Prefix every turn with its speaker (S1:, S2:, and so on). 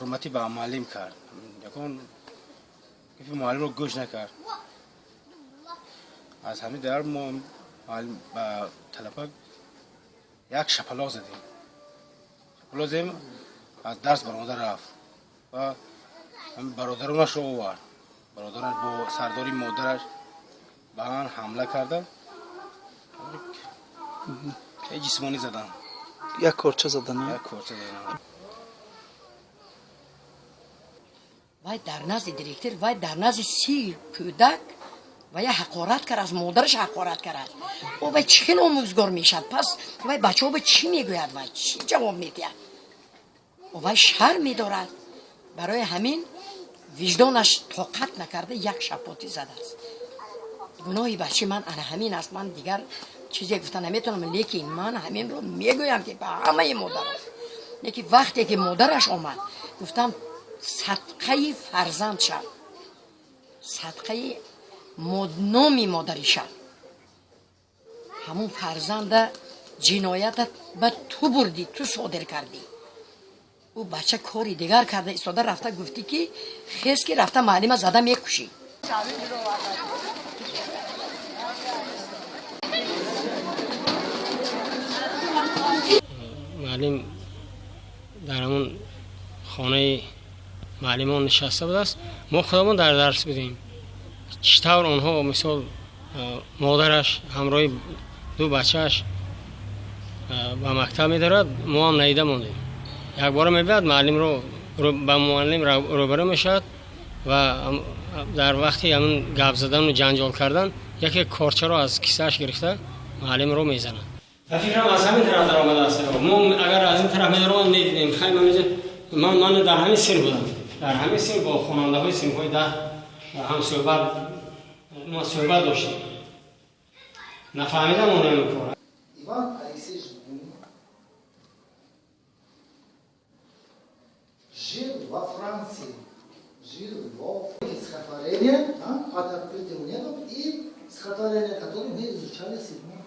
S1: حرمتی به معلم کرد. یکون که معلم رو گوش نکرد. از همین در ما معلم با طلبه یک شپلاق زدیم. شپلاق زدیم از درس برادر رفت و برادرانش رو آورد. برادرانش با سرداری مادرش به آن حمله کردن. جسمانی زدن.
S2: یک کورچه زدن.
S1: یک کورچه زدن.
S3: وای در نزد دیرکتر وای در نزد 30 کودک و یا حقارت کرد، از مادرش حقارت کرد. او وای چی آموزگار میشد؟ پس وای بچه ها به چی میگوید؟ وای چی جواب میدهد؟ او وای شرم میدارد. برای همین وجدانش طاقت نکرده یک شپاتی زده است. گناهی بچه من همین است. من دیگر چیزی گفتن نمیتونم، لیکن من همین رو میگویم که به همه مادرها، یکی وقتی که مادرش آمد گفتم صدقه فرزند شد، صدقه نام مادری شد، همون فرزند جنایت به تو بردی، تو صادر کردی. او بچه کاری دیگر کرده، استاده رفته گفتی که خیز که رفته معلم زده میکشی.
S4: معلم در همون خانه معلمان نشسته بود است. ما خودمون در درس بودیم. چطور آنها مثال مادرش همراه 2 بچهش به مکتب می‌دارد، ما هم نیده موندیم. یک بار می‌بید معلم رو با معلم روبرو میشد و در وقتی همون گپ زدن و جنجال کردن یکی کارچه رو از کیسه‌اش گرفته معلم رو میزنه. فکرم از همین طرف در آمده است. ما اگر از این طرف می‌دارم ندیدیم. خیلی من در همین سن بودم. در همین سن با خواننده‌های سن‌های 10 هم صحبت داشتیم. نفهمیدم اون نمی‌کنه.
S5: Иван Алексеевич жил во Франции, жил во стихотворение, от открытия у него и стихотворение, которое мы изучали в 7